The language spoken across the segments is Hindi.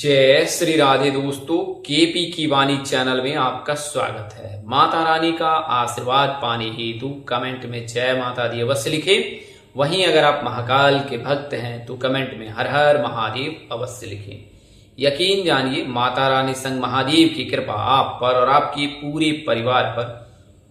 जय श्री राधे दोस्तों, केपी की वाणी चैनल में आपका स्वागत है। माता रानी का आशीर्वाद पाने हेतु कमेंट में जय माता दी अवश्य लिखें। वहीं अगर आप महाकाल के भक्त हैं तो कमेंट में हर हर महादेव अवश्य लिखें। यकीन जानिए माता रानी संग महादेव की कृपा आप पर और आपके पूरे परिवार पर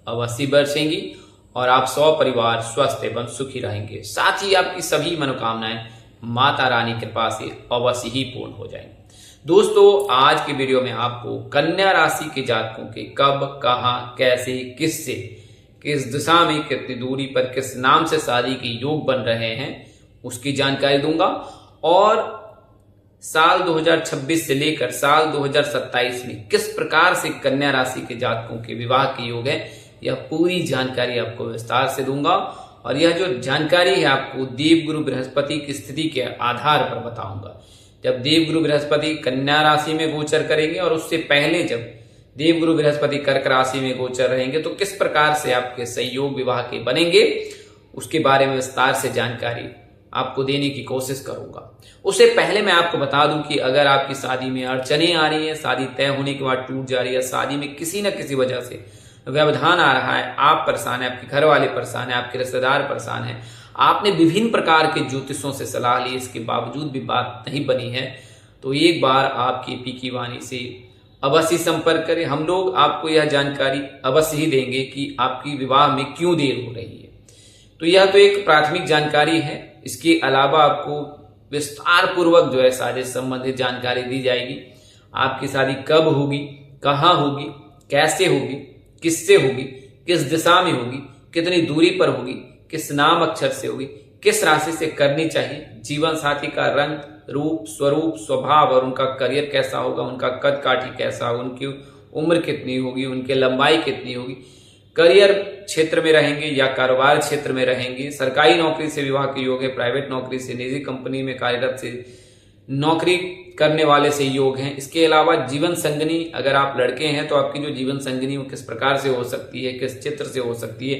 अवश्य बरसेंगी और आप 100 परिवार स्वस्थ एवं सुखी रहेंगे। साथ ही आपकी सभी मनोकामनाएं माता रानी कृपा से अवश्य ही पूर्ण हो जाएंगी। दोस्तों, आज की वीडियो में आपको कन्या राशि के जातकों के कब, कहां, कैसे, किससे, किस दिशा में, कितनी दूरी पर, किस नाम से शादी के योग बन रहे हैं उसकी जानकारी दूंगा। और साल 2026 से लेकर साल 2027 में किस प्रकार से कन्या राशि के जातकों के विवाह के योग है, यह पूरी जानकारी आपको विस्तार से दूंगा। और यह जो जानकारी है आपको देवगुरु बृहस्पति की स्थिति के आधार पर बताऊंगा। जब देवगुरु बृहस्पति कन्या राशि में गोचर करेंगे और उससे पहले जब देवगुरु बृहस्पति कर्क राशि में गोचर रहेंगे तो किस प्रकार से आपके संयोग विवाह के बनेंगे, उसके बारे में विस्तार से जानकारी आपको देने की कोशिश करूंगा। उससे पहले मैं आपको बता दूं कि अगर आपकी शादी में अड़चने आ रही है, शादी तय होने के बाद टूट जा रही है, शादी में किसी न किसी वजह से व्यवधान आ रहा है, आप परेशान है, आपके घर वाले परेशान है, आपके रिश्तेदार परेशान है, आपने विभिन्न प्रकार के ज्योतिषों से सलाह ली, इसके बावजूद भी बात नहीं बनी है, तो एक बार आप केपी की वाणी से अवश्य संपर्क करें। हम लोग आपको यह जानकारी अवश्य ही देंगे कि आपकी विवाह में क्यों देर हो रही है। तो यह तो एक प्राथमिक जानकारी है। इसके अलावा आपको विस्तार पूर्वक जो है शादी संबंधित जानकारी दी जाएगी। आपकी शादी कब होगी, कहाँ होगी, कैसे होगी, किससे होगी, किस दिशा में होगी, कितनी दूरी पर होगी, किस नाम अक्षर से होगी, किस राशि से करनी चाहिए, जीवन साथी का रंग, रूप, स्वरूप, स्वभाव और उनका करियर कैसा होगा, उनका कद काठी कैसा होगा, उनकी उम्र कितनी होगी, उनकी लंबाई कितनी होगी, करियर क्षेत्र में रहेंगे या कारोबार क्षेत्र में रहेंगे, सरकारी नौकरी से विवाह के योग है, प्राइवेट नौकरी से, निजी कंपनी में कार्यरत से, नौकरी करने वाले से योग हैं। इसके अलावा जीवन संगनी, अगर आप लड़के हैं तो आपकी जो जीवन संगनी वो किस प्रकार से हो सकती है, किस चित्र से हो सकती है,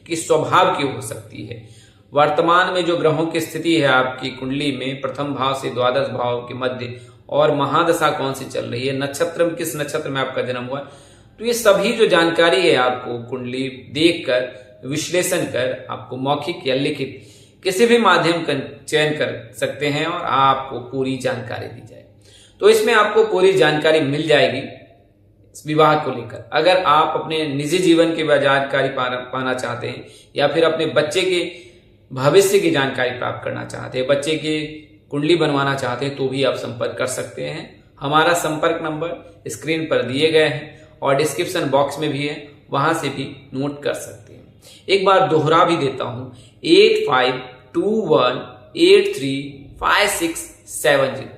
किस स्वभाव की हो सकती है। वर्तमान में जो ग्रहों की स्थिति है आपकी कुंडली में, प्रथम भाव से द्वादश भाव के मध्य और महादशा कौन सी चल रही है, नक्षत्र में किस नक्षत्र में आपका जन्म हुआ है, तो ये सभी जो जानकारी है आपको कुंडली देखकर विश्लेषण कर आपको मौखिक या लिखित किसी भी माध्यम का चयन कर सकते हैं और आपको पूरी जानकारी दी जाए। तो इसमें आपको पूरी जानकारी मिल जाएगी इस विवाह को लेकर। अगर आप अपने निजी जीवन की जानकारी पाना चाहते हैं या फिर अपने बच्चे के भविष्य की जानकारी प्राप्त करना चाहते हैं, बच्चे की कुंडली बनवाना चाहते हैं, तो भी आप संपर्क कर सकते हैं। हमारा संपर्क नंबर स्क्रीन पर दिए गए हैं और डिस्क्रिप्शन बॉक्स में भी है, वहां से भी नोट कर सकते हैं। एक बार दोहरा भी देता हूं, 8521835670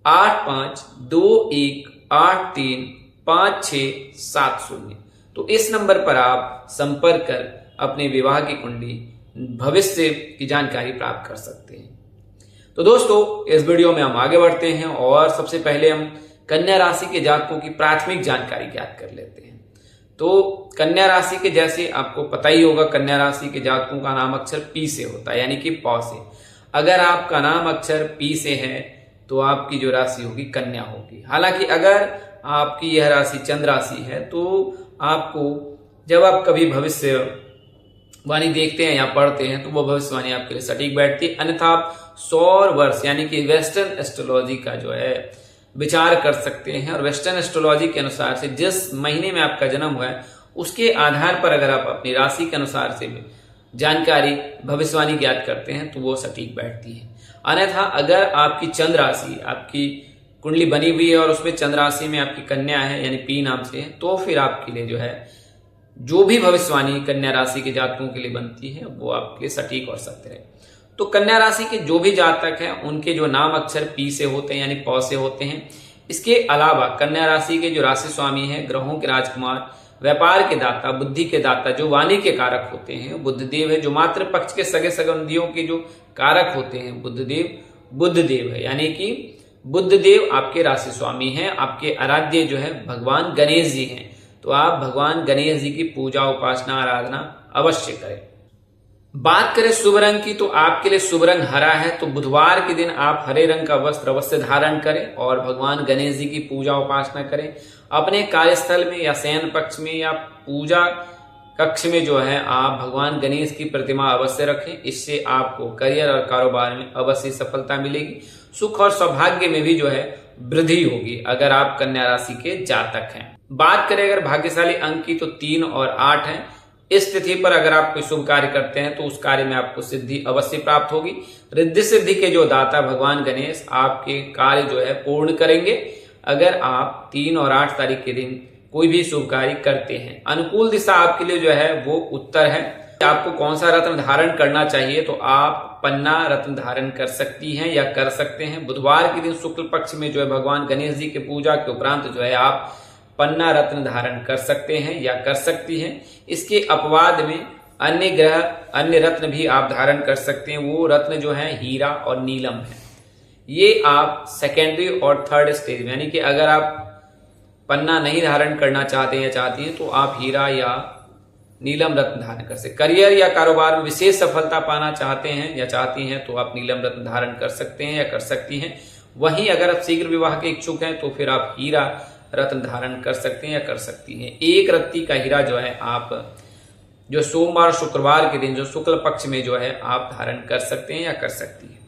8521835670। तो इस नंबर पर आप संपर्क कर अपने विवाह की कुंडली, भविष्य की जानकारी प्राप्त कर सकते हैं। तो दोस्तों, इस वीडियो में हम आगे बढ़ते हैं और सबसे पहले हम कन्या राशि के जातकों की प्राथमिक जानकारी ज्ञात कर लेते हैं। तो कन्या राशि के, जैसे आपको पता ही होगा, कन्या राशि के जातकों का नाम अक्षर पी से होता है, यानी कि पौ से। अगर आपका नाम अक्षर पी से है तो आपकी जो राशि होगी कन्या होगी। हालांकि अगर आपकी यह राशि चंद्र राशि है तो आपको, जब आप कभी भविष्यवाणी देखते हैं या पढ़ते हैं तो वो भविष्यवाणी आपके लिए सटीक बैठती है। अन्यथा आप सौर वर्ष यानी कि वेस्टर्न एस्ट्रोलॉजी का जो है विचार कर सकते हैं और वेस्टर्न एस्ट्रोलॉजी के अनुसार से जिस महीने में आपका जन्म हुआ है उसके आधार पर अगर आप अपनी राशि के अनुसार से जानकारी, भविष्यवाणी ज्ञात करते हैं तो वो सटीक बैठती है। अन्यथा अगर आपकी चंद्र राशि, आपकी कुंडली बनी हुई है और उसमें चंद्र राशि में आपकी कन्या है यानी पी नाम से है, तो फिर आपके लिए जो है जो भी भविष्यवाणी कन्या राशि के जातकों के लिए बनती है वो आपके सटीक और सत्य है। तो कन्या राशि के जो भी जातक हैं उनके जो नाम अक्षर पी से होते हैं यानी पौ से होते हैं। इसके अलावा कन्या राशि के जो राशि स्वामी हैं, ग्रहों के राजकुमार, व्यापार के दाता, बुद्धि के दाता, जो वाणी के कारक होते हैं, बुधदेव है। जो मातृ पक्ष के सगे संबंधियों के जो कारक होते हैं, बुधदेव है, यानी कि बुधदेव आपके राशि स्वामी हैं। आपके आराध्य जो है भगवान गणेश जी हैं, तो आप भगवान गणेश जी की पूजा, उपासना, आराधना अवश्य करें। बात करें शुभ रंग की, तो आपके लिए शुभ रंग हरा है। तो बुधवार के दिन आप हरे रंग का वस्त्र अवश्य धारण करें और भगवान गणेश जी की पूजा उपासना करें। अपने कार्यस्थल में या शयन पक्ष में या पूजा कक्ष में जो है आप भगवान गणेश की प्रतिमा अवश्य रखें। इससे आपको करियर और कारोबार में अवश्य सफलता मिलेगी। सुख और सौभाग्य में भी जो है वृद्धि होगी अगर आप कन्या राशि के जातक हैं। बात करें अगर भाग्यशाली अंक की, तो 3 और 8 है। इस तिथि पर अगर आप कोई शुभ कार्य करते हैं तो उस कार्य में आपको सिद्धि अवश्य प्राप्त होगी। रिद्धि सिद्धि के जो दाता भगवान गणेश आपके कार्य जो है पूर्ण करेंगे अगर आप 3 और 8 तारीख के दिन कोई भी शुभ कार्य करते हैं। अनुकूल दिशा आपके लिए जो है वो उत्तर है। आपको कौन सा रत्न धारण करना चाहिए, तो आप पन्ना रत्न धारण कर सकती हैं या कर सकते हैं। बुधवार के दिन शुक्ल पक्ष में जो है भगवान गणेश जी के पूजा के उपरांत जो है आप पन्ना रत्न धारण कर सकते हैं या कर सकती हैं। इसके अपवाद में अन्य ग्रह अन्य रत्न भी आप धारण कर सकते हैं। वो रत्न जो है हीरा और नीलम है। ये आप सेकेंडरी और थर्ड स्टेज में, यानी कि अगर आप पन्ना नहीं धारण करना चाहते हैं या चाहती हैं तो आप हीरा या नीलम रत्न धारण कर सकते। करियर या कारोबार में विशेष सफलता पाना चाहते हैं या चाहती हैं तो आप नीलम रत्न धारण कर सकते हैं या कर सकती हैं। वहीं अगर आप शीघ्र विवाह के इच्छुक हैं तो फिर आप हीरा रत्न धारण कर सकते हैं या कर सकती हैं। एक रत्ती का हीरा जो है आप जो सोमवार शुक्रवार के दिन जो शुक्ल पक्ष में जो है आप धारण कर सकते हैं या कर सकती हैं।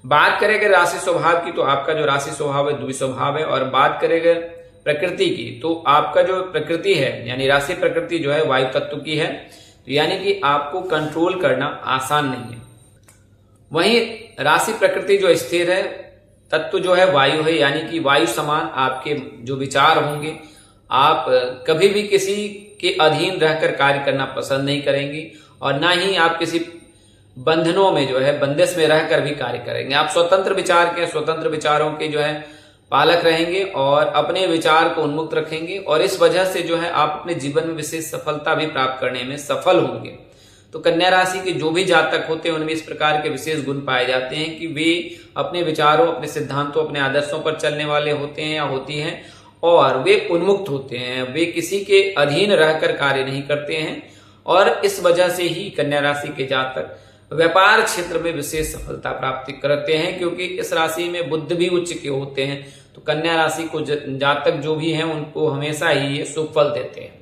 बात करें अगर राशि स्वभाव की, तो आपका जो राशि स्वभाव है द्विस्वभाव है। और बात करें अगर प्रकृति की, तो आपका जो प्रकृति है यानी राशि प्रकृति जो है वायु तत्व की है। तो यानी कि आपको कंट्रोल करना आसान नहीं है। वहीं राशि प्रकृति जो स्थिर है, तत्व जो है वायु है, यानी कि वायु समान आपके जो विचार होंगे। आप कभी भी किसी के अधीन रहकर कार्य करना पसंद नहीं करेंगे और ना ही आप किसी बंधनों में जो है बंदिश में रहकर भी कार्य करेंगे। आप स्वतंत्र विचार के स्वतंत्र विचारों के जो है पालक रहेंगे और अपने विचार को उन्मुक्त रखेंगे और इस वजह से जो है आप अपने जीवन में विशेष सफलता भी प्राप्त करने में सफल होंगे। तो कन्या राशि के जो भी जातक होते हैं उनमें इस प्रकार के विशेष गुण पाए जाते हैं कि वे अपने विचारों, अपने सिद्धांतों, अपने आदर्शों पर चलने वाले होते हैं या होती हैं और वे उन्मुक्त होते हैं। वे किसी के अधीन रहकर कार्य नहीं करते हैं और इस वजह से ही कन्या राशि के जातक व्यापार क्षेत्र में विशेष सफलता प्राप्ति करते हैं, क्योंकि इस राशि में बुध भी उच्च के होते हैं। तो कन्या राशि को जातक जो भी हैं उनको हमेशा ही ये शुभ फल देते हैं।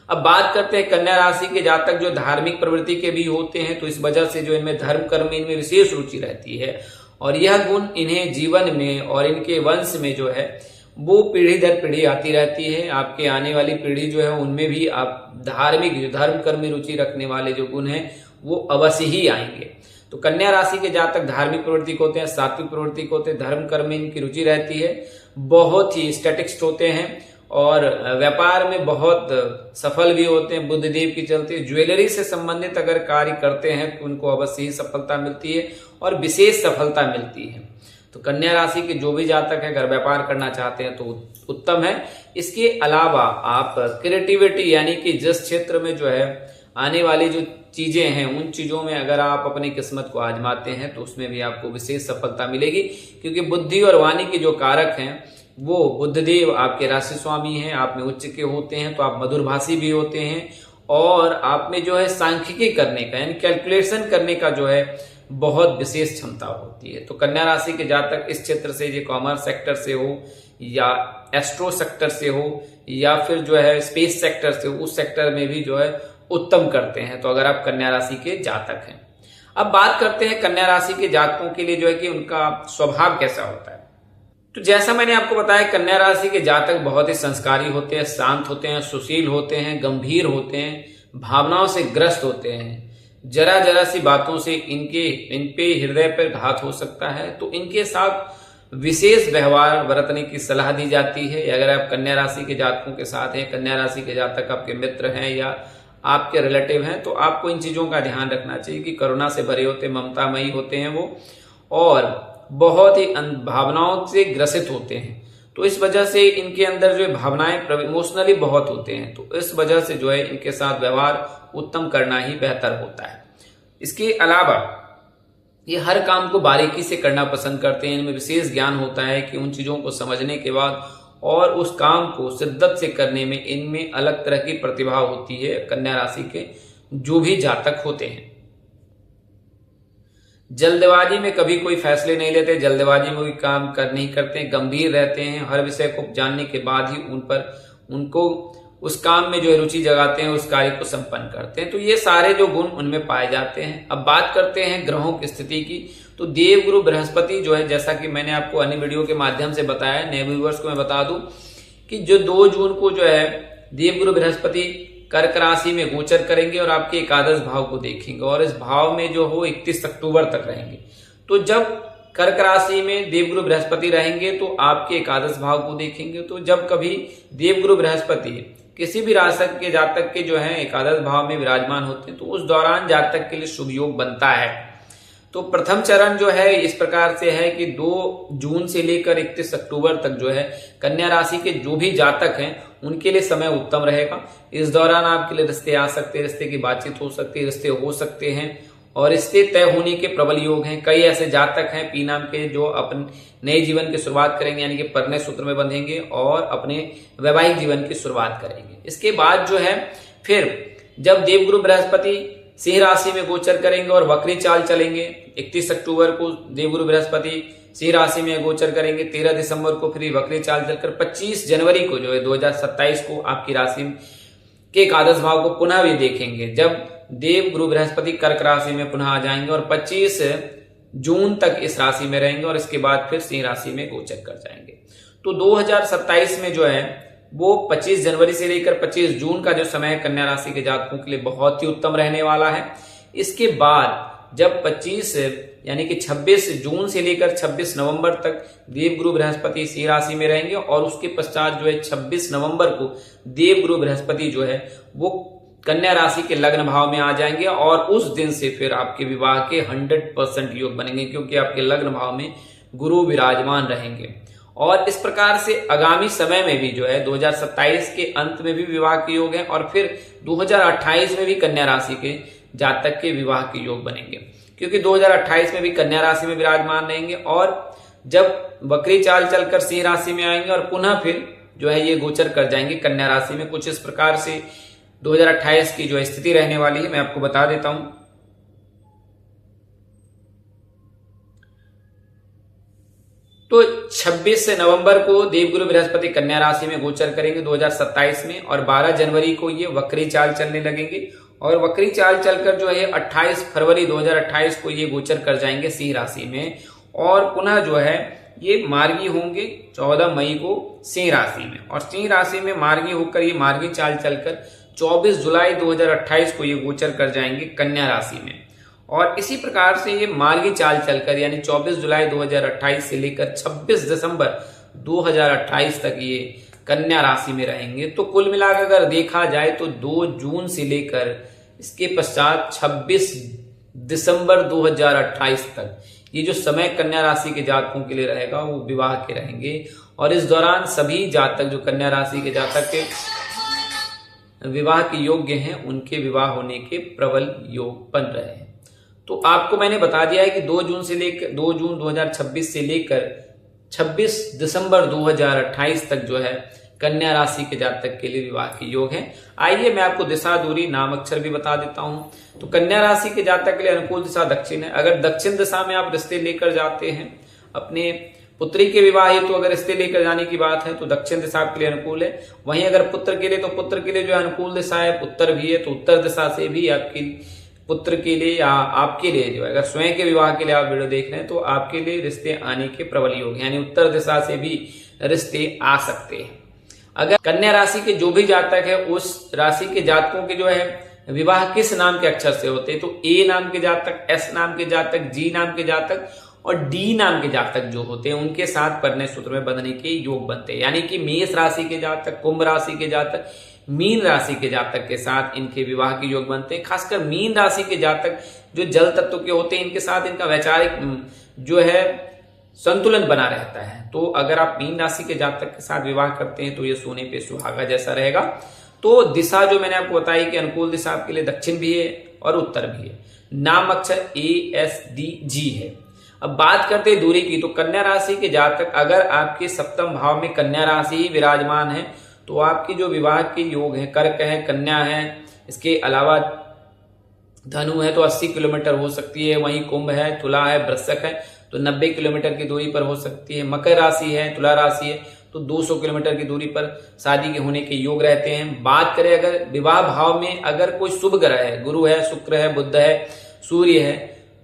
अब बात करते हैं कन्या राशि के जातक जो धार्मिक प्रवृत्ति के भी होते हैं, तो इस वजह से जो इनमें धर्म कर्म इनमें विशेष रुचि रहती है और यह गुण इन्हें जीवन में और इनके वंश में जो है वो पीढ़ी दर पीढ़ी आती रहती है। आपके आने वाली पीढ़ी जो है उनमें भी आप धार्मिक जो धर्म कर्म में रुचि रखने वाले जो गुण हैं वो अवश्य ही आएंगे। तो कन्या राशि के जातक धार्मिक प्रवृत्ति को होते हैं, सात्विक प्रवृत्ति को होते हैं, धर्म कर्म में इनकी रुचि रहती है, बहुत ही स्टैटिस्ट होते हैं और व्यापार में बहुत सफल भी होते हैं। बुध देव की चलते ज्वेलरी से संबंधित अगर कार्य करते हैं तो उनको अवश्य ही सफलता मिलती है और विशेष सफलता मिलती है। तो कन्या राशि के जो भी जातक है अगर व्यापार करना चाहते हैं तो उत्तम है। इसके अलावा आप क्रिएटिविटी यानी कि जिस क्षेत्र में जो है आने वाली जो चीजें हैं उन चीजों में अगर आप अपनी किस्मत को आजमाते हैं तो उसमें भी आपको विशेष सफलता मिलेगी, क्योंकि बुद्धि और वाणी के जो कारक हैं वो बुधदेव आपके राशि स्वामी हैं, आप में उच्च के होते हैं। तो आप मधुरभाषी भी होते हैं और आप में जो है सांख्यिकी करने का यानी कैलकुलेशन करने का जो है बहुत विशेष क्षमता होती है। तो कन्या राशि के जातक इस क्षेत्र से जो कॉमर्स सेक्टर से हो या एस्ट्रो सेक्टर से हो या फिर जो है स्पेस सेक्टर से हो, उस सेक्टर में भी जो है उत्तम करते हैं। तो अगर आप कन्या राशि के जातक हैं, अब बात करते हैं कन्या राशि के जातकों के लिए जो है कि उनका स्वभाव कैसा होता है। तो जैसा मैंने आपको बताया कन्या राशि के जातक बहुत ही संस्कारी होते हैं, शांत होते हैं, सुशील होते हैं, गंभीर होते हैं, भावनाओं से ग्रस्त होते हैं। जरा जरा सी बातों से इन पे हृदय पर घात हो सकता है। तो इनके साथ विशेष व्यवहार बरतने की सलाह दी जाती है। अगर आप कन्या राशि के जातकों के साथ हैं, कन्या राशि के जातक आपके मित्र हैं या आपके रिलेटिव हैं, तो आपको इन चीजों का ध्यान रखना चाहिए कि करुणा से भरे होते, ममतामयी होते हैं वो और बहुत ही भावनाओं से ग्रसित होते हैं। तो इस वजह से इनके अंदर जो भावनाएं इमोशनली बहुत होते हैं। तो इस वजह से जो है इनके साथ व्यवहार उत्तम करना ही बेहतर होता है। इसके अलावा ये हर काम को बारीकी से करना पसंद करते हैं। इनमें विशेष ज्ञान होता है कि उन चीजों को समझने के बाद और उस काम को शिद्दत से करने में इनमें अलग तरह की प्रतिभा होती है कन्या राशि के जो भी जातक होते हैं। जल्दबाजी में कभी कोई फैसले नहीं लेते, जल्दबाजी में कोई काम नहीं करते, गंभीर रहते हैं, हर विषय को जानने के बाद ही उनको उस काम में जो है रुचि जगाते हैं, उस कार्य को संपन्न करते हैं। तो ये सारे जो गुण उनमें पाए जाते हैं। अब बात करते हैं ग्रहों की स्थिति की। तो देवगुरु बृहस्पति जो है, जैसा कि मैंने आपको अन्य वीडियो के माध्यम से बताया, नए व्यूअर्स को मैं बता दूं कि जो 2 जून को जो है देवगुरु बृहस्पति कर्क राशि में गोचर करेंगे और आपके एकादश भाव को देखेंगे, और इस भाव में जो हो 31 अक्टूबर तक रहेंगे। तो जब कर्क राशि में देवगुरु बृहस्पति रहेंगे तो आपके एकादश भाव को देखेंगे। तो जब कभी देवगुरु बृहस्पति किसी भी राशि के जातक के जो है एकादश भाव में विराजमान होते हैं तो उस दौरान जातक के लिए शुभ योग बनता है। तो प्रथम चरण जो है इस प्रकार से है कि 2 जून से लेकर 31 अक्टूबर तक जो है कन्या राशि के जो भी जातक हैं उनके लिए समय उत्तम रहेगा। इस दौरान आपके लिए रिश्ते आ सकते हैं, रिश्ते की बातचीत हो सकती है, रिश्ते हो सकते हैं और रिश्ते तय होने के प्रबल योग हैं। कई ऐसे जातक हैं पी नाम के जो अपने नए जीवन की शुरुआत करेंगे, यानी कि परिणय सूत्र में बंधेंगे और अपने वैवाहिक जीवन की शुरुआत करेंगे। इसके बाद जो है फिर जब देवगुरु बृहस्पति सिंह राशि में गोचर करेंगे और वक्री चाल चलेंगे, 31 अक्टूबर को देवगुरु बृहस्पति सिंह राशि में गोचर करेंगे, 13 दिसंबर को फिर वक्री चाल चलकर 25 जनवरी को जो है 2027 को आपकी राशि के एकादश भाव को पुनः भी देखेंगे, जब देवगुरु बृहस्पति कर्क राशि में पुनः आ जाएंगे और 25 जून तक इस राशि में रहेंगे और इसके बाद फिर सिंह राशि में गोचर कर जाएंगे। तो 2027 में जो है वो 25 जनवरी से लेकर 25 जून का जो समय है कन्या राशि के जातकों के लिए बहुत ही उत्तम रहने वाला है। इसके बाद जब 25 यानी कि 26 जून से लेकर 26 नवंबर तक देवगुरु बृहस्पति सिंह राशि में रहेंगे और उसके पश्चात जो है 26 नवंबर को देवगुरु बृहस्पति जो है वो कन्या राशि के लग्न भाव में आ जाएंगे और उस दिन से फिर आपके विवाह के 100% योग बनेंगे, क्योंकि आपके लग्न भाव में गुरु विराजमान रहेंगे। और इस प्रकार से आगामी समय में भी जो है 2027 के अंत में भी विवाह के योग है और फिर 2028 में भी कन्या राशि के जातक के विवाह के योग बनेंगे, क्योंकि 2028 में भी कन्या राशि में विराजमान रहेंगे और जब वक्री चाल चलकर सिंह राशि में आएंगे और पुनः फिर जो है ये गोचर कर जाएंगे कन्या राशि में। कुछ इस प्रकार से 2028 की जो स्थिति रहने वाली है मैं आपको बता देता हूं। तो 26 नवंबर को देवगुरु बृहस्पति कन्या राशि में गोचर करेंगे 2027 में और 12 जनवरी को ये वक्री चाल चलने लगेंगे और वक्री चाल चलकर जो है 28 फरवरी 2028 को ये गोचर कर जाएंगे सिंह राशि में और पुनः जो है ये मार्गी होंगे 14 मई को सिंह राशि में और सिंह राशि में मार्गी होकर ये मार्गी चाल चलकर 24 जुलाई 2028 को ये गोचर कर जाएंगे कन्या राशि में और इसी प्रकार से ये मार्गी चाल चलकर यानी 24 जुलाई 2028 से लेकर 26 दिसंबर 2028 तक ये कन्या राशि में रहेंगे। तो कुल मिलाकर अगर देखा जाए तो 2 जून से लेकर इसके पश्चात 26 दिसंबर 2028 तक ये जो समय कन्या राशि के जातकों के लिए रहेगा वो विवाह के रहेंगे और इस दौरान सभी जातक जो कन्या राशि के जातक के विवाह के योग्य हैं उनके विवाह होने के प्रबल योग बन रहे हैं। तो आपको मैंने बता दिया है कि 2 जून 2026 से लेकर 26 दिसंबर 2028 तक जो है कन्या राशि के जातक के लिए विवाह के योग हैं। आइए मैं आपको दिशा दूरी नाम अक्षर भी बता देता हूं। तो कन्या राशि के जातक के लिए अनुकूल दिशा दक्षिण है। अगर दक्षिण दिशा में आप रिश्ते लेकर जाते हैं अपने पुत्री के विवाह हेतु तो अगर रिश्ते लेकर जाने की बात है तो दक्षिण दिशा आपके लिए अनुकूल है। वहीं अगर पुत्र के लिए तो पुत्र के लिए जो अनुकूल दिशा है उत्तर भी है, तो उत्तर दिशा से भी आपकी पुत्र के लिए या आपके लिए जो है अगर स्वयं के विवाह के लिए आप वीडियो देख रहे हैं तो आपके लिए रिश्ते आने के प्रबल योग यानी उत्तर दिशा से भी रिश्ते आ सकते हैं। अगर कन्या राशि के जो भी जातक है उस राशि के जातकों के जो है विवाह किस नाम के अक्षर से होते हैं तो ए नाम के जातक, एस नाम के जातक, जी नाम के जातक और डी नाम के जातक जो होते हैं उनके साथ परिणय सूत्र में बंधने के योग बनते हैं। यानी कि मेष राशि के जातक, कुंभ राशि के जातक, मीन राशि के जातक के साथ इनके विवाह के योग बनते हैं। खासकर मीन राशि के जातक जो जल तत्व के होते हैं इनके साथ इनका वैचारिक जो है संतुलन बना रहता है। तो अगर आप मीन राशि के जातक के साथ विवाह करते हैं तो ये सोने पे सुहागा जैसा रहेगा। तो दिशा जो मैंने आपको बताई कि अनुकूल दिशा आपके लिए दक्षिण भी है और उत्तर भी है। नाम अक्षर ASDG है। अब बात करते हैं दूरी की, तो कन्या राशि के जातक अगर आपके सप्तम भाव में कन्या राशि ही विराजमान है तो आपके जो विवाह के योग हैं कर्क है, कन्या है, इसके अलावा धनु है तो 80 किलोमीटर हो सकती है, वहीं कुंभ है, तुला है, वृश्चिक है तो 90 किलोमीटर की दूरी पर हो सकती है, मकर राशि है, तुला राशि है तो 200 किलोमीटर की दूरी पर शादी के होने के योग रहते हैं। बात करें अगर विवाह भाव में अगर कोई शुभ ग्रह है, गुरु है, शुक्र है, बुध है, सूर्य है,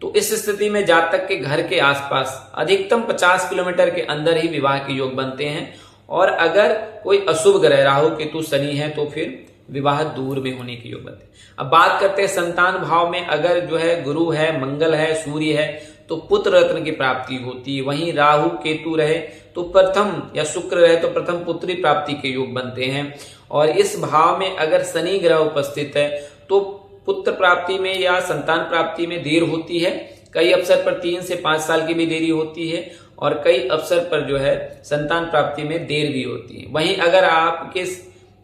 तो इस स्थिति में जातक के घर के आसपास अधिकतम 50 किलोमीटर के अंदर ही विवाह के योग बनते हैं। और अगर कोई अशुभ ग्रह राहु, केतु, शनि है तो फिर विवाह दूर में होने के योग बनते हैं। अब बात करते हैं संतान भाव में अगर जो है गुरु है, मंगल है, सूर्य है तो पुत्र रत्न की प्राप्ति होती है। वहीं राहु केतु रहे तो प्रथम या शुक्र रहे तो प्रथम पुत्री प्राप्ति के योग बनते हैं। और इस भाव में अगर शनि ग्रह उपस्थित है तो पुत्र प्राप्ति में या संतान प्राप्ति में देर होती है। कई अवसर पर 3 से 5 साल की भी देरी होती है और कई अवसर पर जो है संतान प्राप्ति में देर भी होती है। वहीं अगर आपके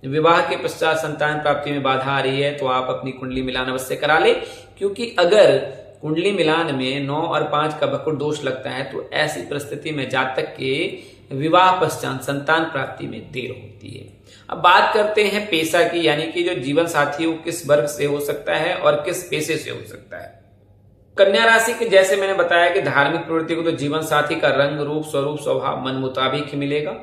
विवाह के पश्चात संतान प्राप्ति में बाधा आ रही है तो आप अपनी कुंडली मिलान अवश्य करा ले, क्योंकि अगर कुंडली मिलान में 9 और 5 का वक्र दोष लगता है तो ऐसी परिस्थिति में जातक के विवाह पश्चात संतान प्राप्ति में देर होती है। अब बात करते हैं पेशा की, यानी कि जो जीवन साथी वो किस वर्ग से हो सकता है और किस पेशे से हो सकता है। कन्या राशि के जैसे मैंने बताया कि धार्मिक प्रवृत्ति को तो जीवन साथी का रंग, रूप, स्वरूप, स्वभाव मन मुताबिक ही मिलेगा।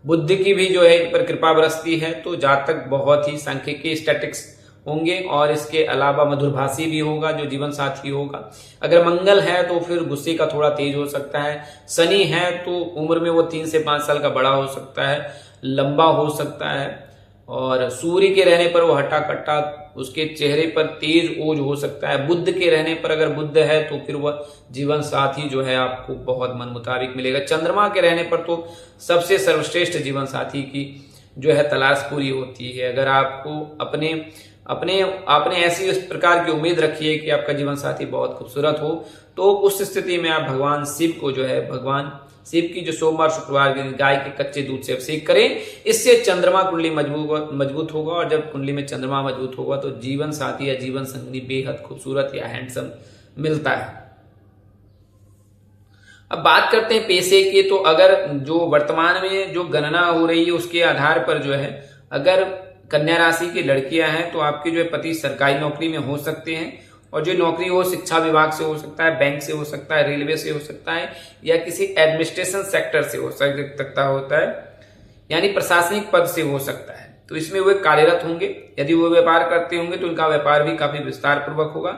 बुद्धि की भी जो है इन पर कृपा बरसती है तो जातक बहुत ही सांख्यिकी स्टैटिक्स होंगे और इसके अलावा मधुरभाषी भी होगा जो जीवन साथी होगा। अगर मंगल है तो फिर गुस्से का थोड़ा तेज हो सकता है। शनि है तो उम्र में वो 3 से 5 साल का बड़ा हो सकता है, लंबा हो सकता है। और सूर्य के रहने पर वो हट्टा कट्टा, उसके चेहरे पर तेज ओज हो सकता है। बुध के रहने पर अगर बुध है तो फिर वह जीवन साथी जो है आपको बहुत मन मुताबिक मिलेगा। चंद्रमा के रहने पर तो सबसे सर्वश्रेष्ठ जीवन साथी की जो है तलाश पूरी होती है। अगर आपको आपने ऐसी इस प्रकार की उम्मीद रखी है कि आपका जीवन साथी बहुत खूबसूरत हो तो उस स्थिति में आप भगवान शिव को जो है भगवान शिव की जो सोमवार शुक्रवार की गाय के कच्चे दूध से अभिषेक करें। इससे चंद्रमा कुंडली मजबूत होगा और जब कुंडली में चंद्रमा मजबूत होगा तो जीवन साथी या जीवन संगनी बेहद खूबसूरत या हैंडसम मिलता है। अब बात करते हैं पेशे की, तो अगर जो वर्तमान में जो गणना हो रही है उसके आधार पर जो है अगर कन्या राशि की लड़कियां हैं तो आपके जो पति सरकारी नौकरी में हो सकते हैं और जो नौकरी हो शिक्षा विभाग से हो सकता है, बैंक से हो सकता है, रेलवे से हो सकता है या किसी एडमिनिस्ट्रेशन सेक्टर से हो सकता होता है, यानी प्रशासनिक पद से हो सकता है। तो इसमें वे कार्यरत होंगे। यदि वो व्यापार करते होंगे तो उनका व्यापार भी काफी विस्तार पूर्वक होगा।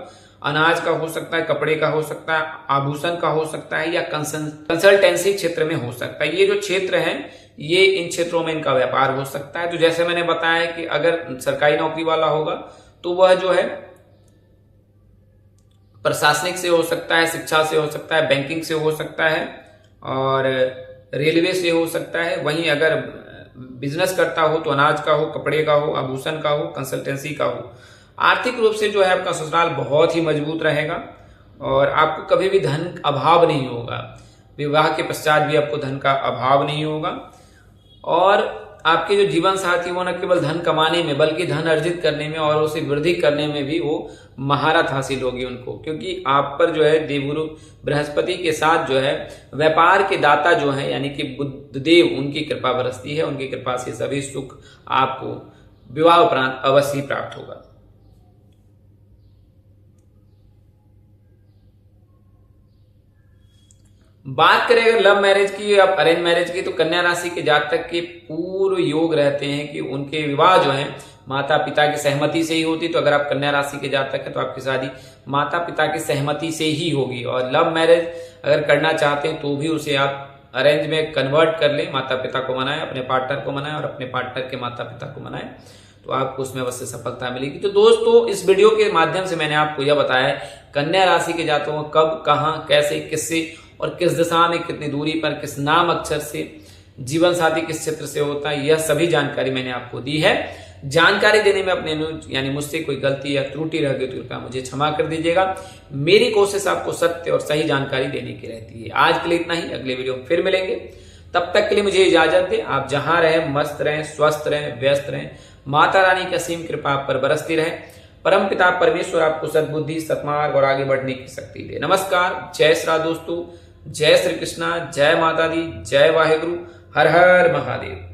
अनाज का हो सकता है, कपड़े का हो सकता है, आभूषण का हो सकता है या कंसल्टेंसी क्षेत्र में हो सकता है। ये जो क्षेत्र है ये इन क्षेत्रों में इनका व्यापार हो सकता है। तो जैसे मैंने बताया कि अगर सरकारी नौकरी वाला होगा तो वह जो है प्रशासनिक से हो सकता है, शिक्षा से हो सकता है, बैंकिंग से हो सकता है और रेलवे से हो सकता है। वहीं अगर बिजनेस करता हो तो अनाज का हो, कपड़े का हो, आभूषण का हो, कंसल्टेंसी का हो। आर्थिक रूप से जो है आपका ससुराल बहुत ही मजबूत रहेगा और आपको कभी भी धन अभाव नहीं होगा। विवाह के पश्चात भी आपको धन का अभाव नहीं होगा और आपके जो जीवन साथी वो न केवल धन कमाने में बल्कि धन अर्जित करने में और उसे वृद्धि करने में भी वो महारत हासिल होगी उनको, क्योंकि आप पर जो है देवगुरु बृहस्पति के साथ जो है व्यापार के दाता जो है यानी कि बुद्धदेव उनकी कृपा बरसती है। उनकी कृपा से सभी सुख आपको विवाह उपरांत अवश्य प्राप्त होगा। बात करें अगर लव मैरिज की या अरेंज मैरिज की तो कन्या राशि के जातक के पूर्व योग रहते हैं कि उनके विवाह जो है माता पिता की सहमति से ही होती। तो अगर आप कन्या राशि के जातक हैं तो आपकी शादी माता पिता की सहमति से ही होगी। और लव मैरिज अगर करना चाहते हैं तो भी उसे आप अरेंज में कन्वर्ट कर ले, माता पिता को मनाएं, अपने पार्टनर को मनाएं और अपने पार्टनर के माता पिता को मनाएं तो आपको उसमें अवश्य सफलता मिलेगी। तो दोस्तों इस वीडियो के माध्यम से मैंने आपको यह बताया कन्या राशि के जातकों को कब, कहां, कैसे, किससे और किस दिशा में, कितनी दूरी पर, किस नाम अक्षर से जीवन साथी किस क्षेत्र से होता है, यह सभी जानकारी मैंने आपको दी है। जानकारी देने में अपने यानी मुझसे कोई गलती या त्रुटि रह गई तो कृपया मुझे क्षमा कर दीजिएगा। मेरी कोशिश आपको सत्य और सही जानकारी देने की रहती है। आज के लिए इतना ही, अगले वीडियो में फिर मिलेंगे। तब तक के लिए मुझे इजाजत दें। आप जहां रहें मस्त रहें, स्वस्थ रहें, व्यस्त रहें। माता रानी की असीम कृपा आप पर बरसती रहे। परम पिता परमेश्वर आपको सद्बुद्धि, सत्मार्ग और आगे बढ़ने की शक्ति दे। नमस्कार, जय श्री राम दोस्तों, जय श्री कृष्णा, जय माता दी, जय वाहेगुरु, हर हर महादेव।